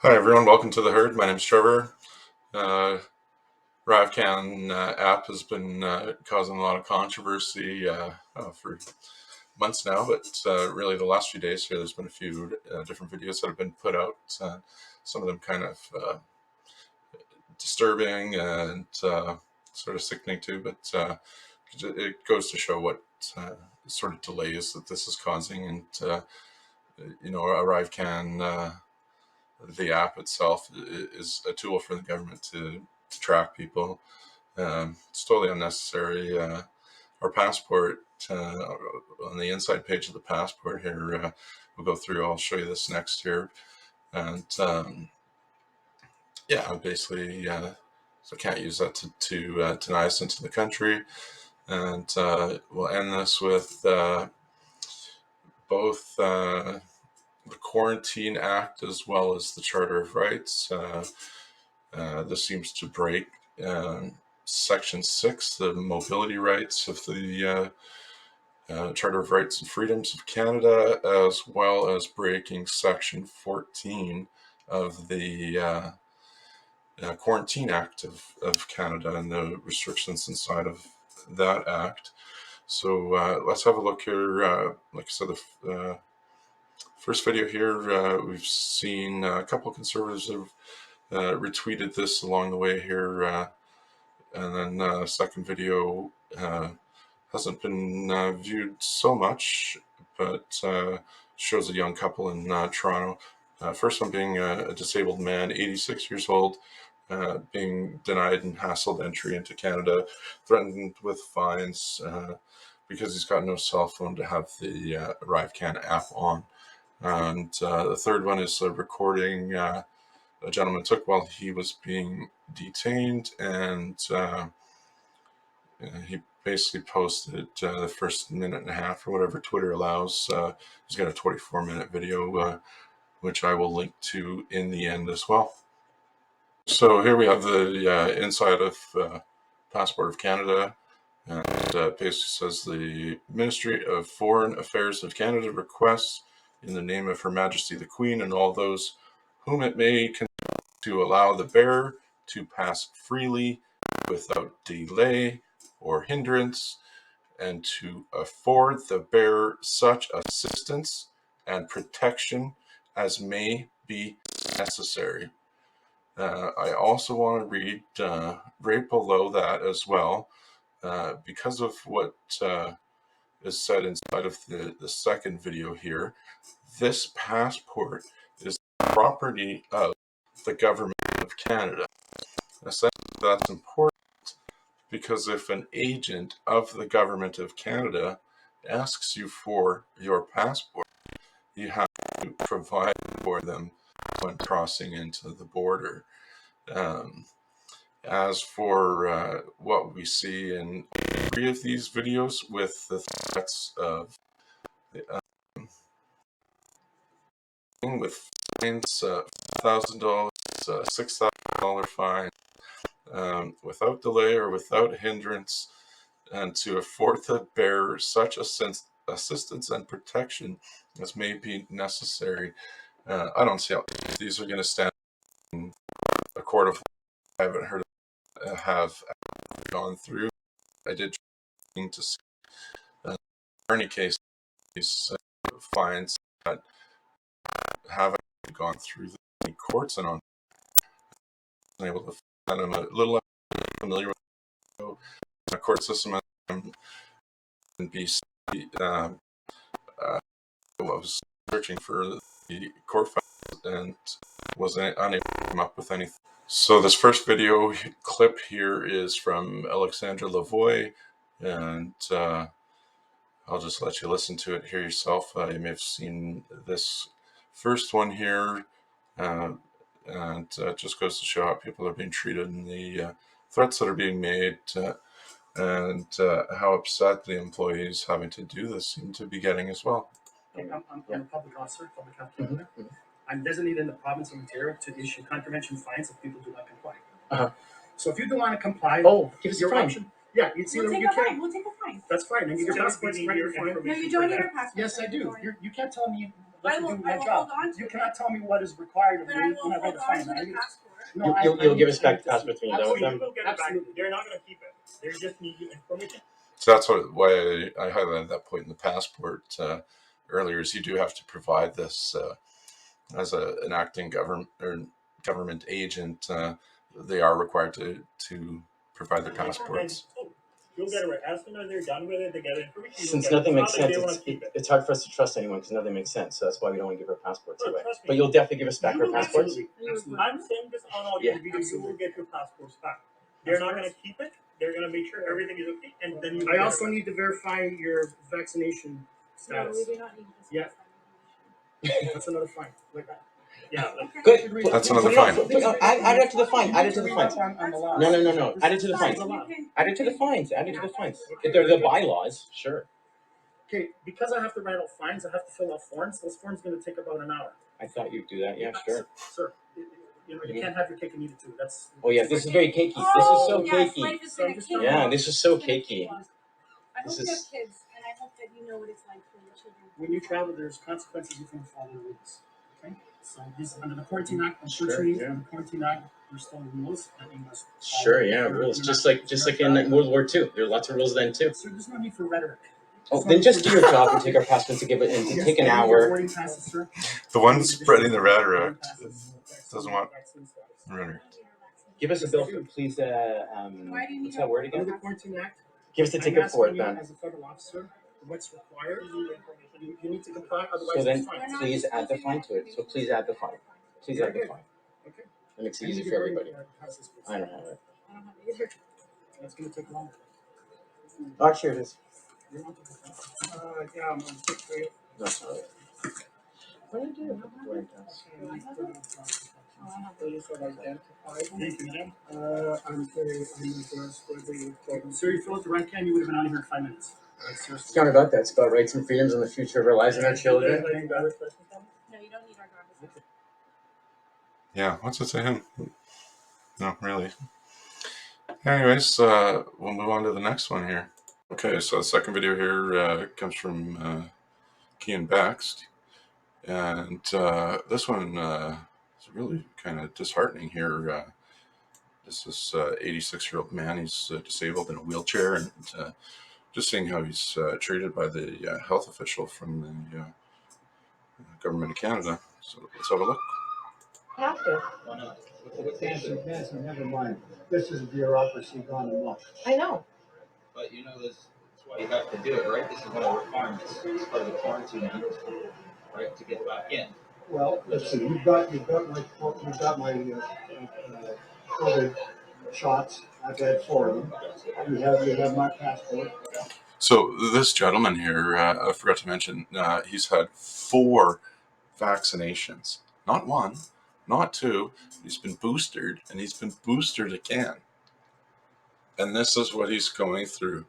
Hi everyone, welcome to the herd. My name is Trevor. ArriveCan app has been causing a lot of controversy for months now, but really the last few days here there's been a few different videos that have been put out, some of them kind of disturbing and sort of sickening too, but it goes to show what sort of delays that this is causing. And ArriveCan, the app itself is a tool for the government to track people. It's totally unnecessary. Our passport, on the inside page of the passport here, we'll go through, I'll show you this next here. And yeah, basically, so can't use that to deny us into the country. And we'll end this with both the Quarantine Act as well as the Charter of Rights. This seems to break Section 6, the mobility rights of the Charter of Rights and Freedoms of Canada, as well as breaking Section 14 of the Quarantine Act of Canada and the restrictions inside of that act. So let's have a look here. Like I said, the first video here, we've seen a couple of conservatives have retweeted this along the way here, and then the second video hasn't been viewed so much, but shows a young couple in Toronto. First one being a disabled man, 86 years old, being denied and hassled entry into Canada, threatened with fines because he's got no cell phone to have the ArriveCan app on. And the third one is a recording a gentleman took while he was being detained, and he basically posted the first minute and a half or whatever Twitter allows. He's got a 24-minute video, which I will link to in the end as well. So here we have the inside of Passport of Canada, and basically says the Ministry of Foreign Affairs of Canada requests, in the name of Her Majesty the Queen and all those whom it may to allow the bearer to pass freely without delay or hindrance, and to afford the bearer such assistance and protection as may be necessary. I also want to read right below that as well, because of what is said inside of the second video here. This passport is property of the government of Canada. Essentially, that's important because if an agent of the government of Canada asks you for your passport, you have to provide for them when crossing into the border. As for what we see in 3 of these videos with the threats of with fines, $1,000, $6,000 fine, without delay or without hindrance, and to afford the bearer such assistance and protection as may be necessary. I don't see how these are going to stand in a court of law. I haven't heard of have gone through. I did try to see in any case these fines that haven't gone through the courts, and I'm able to find them a little familiar with the court system in BC. I was searching for the court files and was unable to come up with anything. So this first video clip here is from Alexandra Lavoie, and I'll just let you listen to it here yourself. You may have seen this first one here, and it just goes to show how people are being treated and the threats that are being made, and how upset the employees having to do this seem to be getting as well. I'm a public officer, Public Health Canada. I'm designated in the province of Ontario to issue contravention fines if people do not comply. So if you don't want to comply, give us your option. Yeah, it's either you can't. We'll take a fine. That's fine. And your passport's ready for No, you don't need your passport. Yes, I do. You can't tell me to do my job. You cannot tell me what is required of me when I write a fine. No, You'll give us back the passport when you're done with them? You will get it back. They're not going to keep it. They just need your information. So that's why I highlighted that point in the passport earlier. Is you do have to provide this as an acting government agent. They are required to provide their passports. You'll get it right. As soon as they're done with it, they get information. Since nothing makes sense, it's hard for us to trust anyone because nothing makes sense. So that's why we don't want to give our passports away. But you'll definitely give us back our passports? Absolutely. I'm saying this on audio video. You will get your passports back. They're not going to keep it. They're going to make sure everything is okay. And then you I also need to verify your vaccination status. No, we do not need this. Yeah. That's another fine. Like that. Yeah. Good. That's another fine. Add it to the fine. Add it to the fines. No. Add it to the fines. Okay. Add it to the fines. Add it to the fines. If they're the bylaws, sure. Okay, because I have to write out fines, I have to fill out forms. Those forms are going to take about an hour. I thought you'd do that. Yeah, sure. Sir, you can't have your cake and eat it too. That's. Oh yeah, this is very cakey. This is so cakey. Life is gonna kill Yeah, you. this is so cakey. I hope This you have is- kids, and I hope that you know what it's like for your children. When you travel, there's consequences if you don't follow the rules. Okay, so this under the Quarantine Act, Sure, unfortunately, yeah. under the Quarantine Act, there's still rules that you must. follow. Sure, yeah, rules. Just like in World War II. There are lots of rules then too. So there's no need for rhetoric. Oh, then just do your job and take our passports and give it and take an hour. Boarding passes, sir. The one spreading the rhetoric doesn't want rhetoric. Give us a bill, please. Why do you need What's that word Under again? the Quarantine Act, Give us a I'm ticket for it, asking you then. as a federal officer, what's required, you need to comply, otherwise So then, it's fine. please add the fine to it. So please add the fine. Please add the fine. Okay. That makes it easy for everybody. I don't have it. I don't have it either. That's gonna take long. Oh, here it is. Yeah, I'm gonna take for you. That's all right. What do you do? What it does. Thank you, ma'am. I'm addressed for the. Sir, you fill out the right can, you would have been out of here in 5 minutes. It's not about that. It's about rights and freedoms and the future of our lives and our children. No, you don't need our driver's license. Yeah, what's it to him? No, really. Anyways, we'll move on to the next one here. Okay, so the second video here comes from Kean Bext. And this one is really kind of disheartening here. This is 86-year-old man. He's disabled in a wheelchair, and just seeing how he's treated by the health official from the government of Canada. So let's have a look. Have to. Why not? What's the answer? Never mind. This is bureaucracy gone amok. I know. But you know that's why you have to do it, right? This is one of the requirements. It's part of the quarantine act, right? To get back in. Well, listen, you've got my COVID shots. I've had 4 of them. You have my passport. So this gentleman here, I forgot to mention, he's had 4 vaccinations. Not 1, not 2. He's been boosted, and he's been boosted again. And this is what he's going through.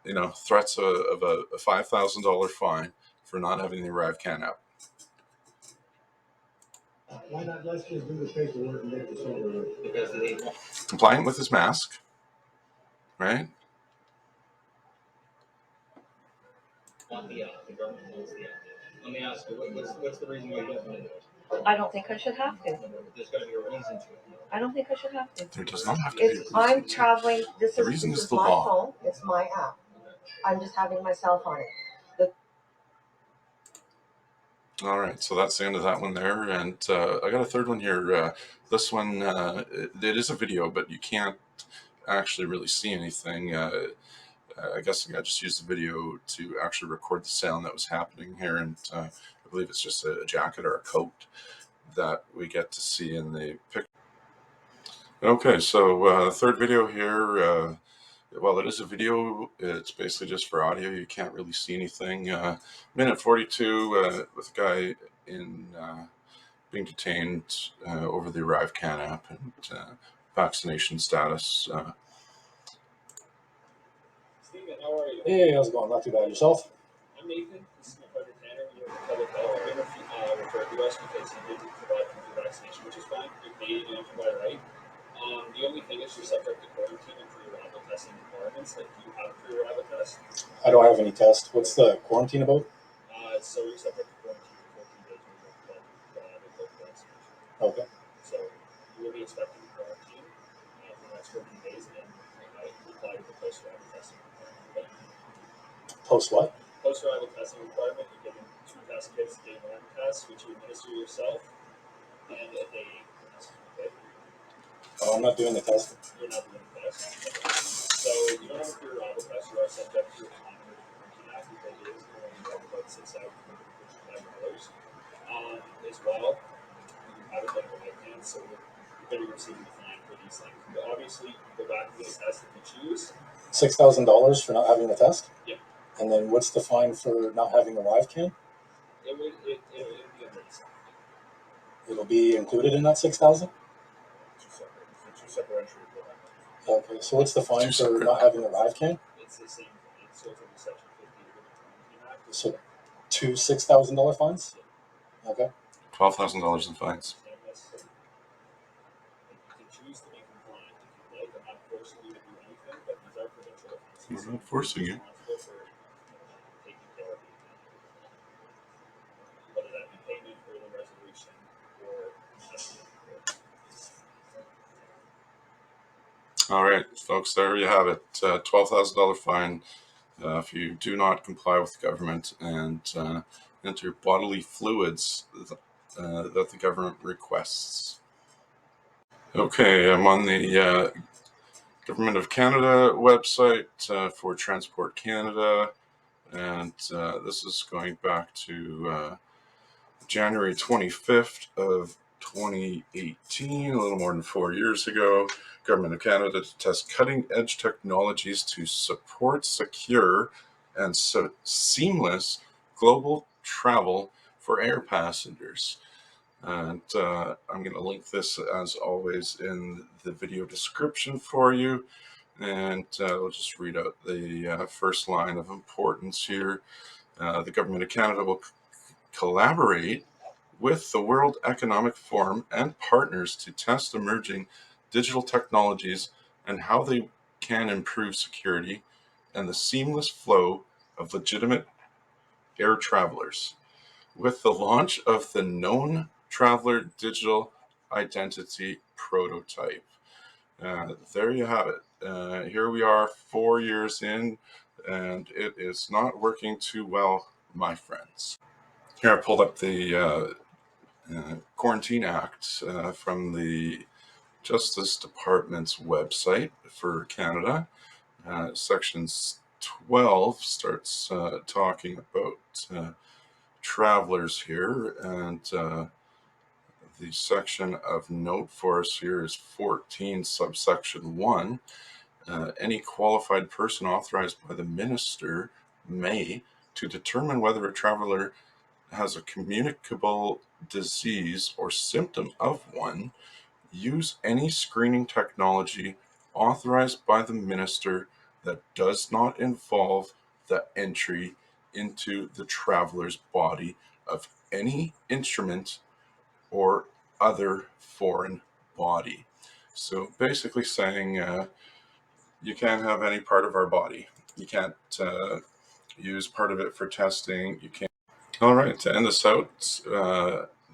You know, threats of a $5,000 fine for not having the ArriveCan app. Why not? Let's just do the paperwork and get this over with. Because they Compliant with his mask, right? want the app. The government wants the app. Let me ask you, what's the reason why you don't want to do it? I don't think I should have to. There's got to be a reason to it. I don't think I should have to. There does not have to be a It's reason. I'm traveling. This The is reason this is is the my law. phone. It's my app. I'm just having myself on it. All right, so that's the end of that one there, and I got a third one here. This one, it is a video, but you can't actually really see anything. I guess the guy just used the video to actually record the sound that was happening here, and I believe it's just a jacket or a coat that we get to see in the picture. Okay, so the third video here, well, it is a video. It's basically just for audio. You can't really see anything. Minute 42 with a guy in being detained over the ArriveCan app and vaccination status. Steven, how are you? Hey, how's it going? Not too bad. Yourself? I'm Nathan. This is my partner Tanner. We have a public health. I've been referred to us because he didn't provide proof of vaccination, which is fine. You're Canadian and by right. The only thing is you're subject to quarantine and pre-arrival testing requirements. Like, do you have a pre-arrival test? I don't have any test. What's the quarantine about? So you're subject to quarantine Okay. So you will be expected to quarantine for the next 14 days and comply with the post-arrival testing requirement. Okay? Post what? Post-arrival testing requirement, you're given 2 test kits, day 1 test, which you administer yourself, and a day test. Okay? Oh, I'm not doing the testing. You're not doing the test. So you don't have a pre-arrival test, you are subject to a fine under the Quarantine Act, because it is going to be about $6,455. As well, you haven't done the right thing, so you're going to be receiving a fine for these things. But obviously, you go back to the test if you choose. $6,000 for not having the test? Yeah. And then what's the fine for not having a ArriveCan? It would be under the same. It'll be included in that 6,000? It's a separate entry. Okay, so what's the fine Two for separate. not having a ArriveCan? It's the same fine, so it's under Section 50 of the Quarantine Act. So 2 $6,000 fines? Okay. $12,000 in fines. And that's, you can choose to be compliant if you like. I'm not forcing you to do anything, but these are provincial offenses. We're not forcing you. Responsible for taking care of you. Whether that be payment, early resolution, or custody. All right, folks, there you have it. $12,000 fine if you do not comply with the government and enter bodily fluids that the government requests. Okay, I'm on the Government of Canada website for Transport Canada, and this is going back to January 25th of 2018, a little more than 4 years ago. Government of Canada to test cutting-edge technologies to support secure and seamless global travel for air passengers. And I'm going to link this, as always, in the video description for you. And we'll just read out the first line of importance here. The Government of Canada will collaborate with the World Economic Forum and partners to test emerging digital technologies and how they can improve security and the seamless flow of legitimate air travelers. With the launch of the Known Traveler Digital Identity Prototype. There you have it. Here we are 4 years in, and it is not working too well, my friends. Here I pulled up the Quarantine Act from the Justice Department's website for Canada. Section 12 starts talking about travelers here, and the section of note for us here is 14 subsection 1. Any qualified person authorized by the minister may, to determine whether a traveler has a communicable disease or symptom of one, use any screening technology authorized by the minister that does not involve the entry into the traveler's body of any instrument or other foreign body. So basically saying you can't have any part of our body. You can't use part of it for testing. You can't. All right, to end this out,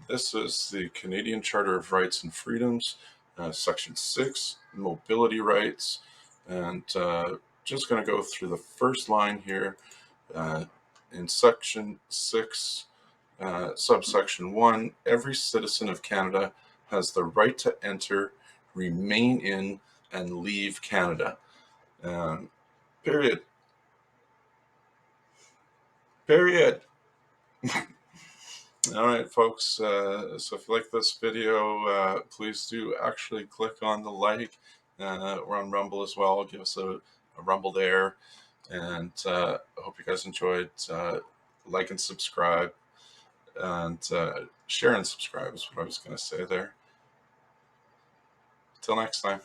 this is the Canadian Charter of Rights and Freedoms, Section 6, Mobility Rights, and just going to go through the first line here. In Section 6, subsection 1, every citizen of Canada has the right to enter, remain in, and leave Canada. Period. Period. All right, folks. So if you like this video, please do actually click on the like. We're on Rumble as well. Give us a Rumble there. And I hope you guys enjoyed. Like and subscribe. And share and subscribe is what I was going to say there. Till next time.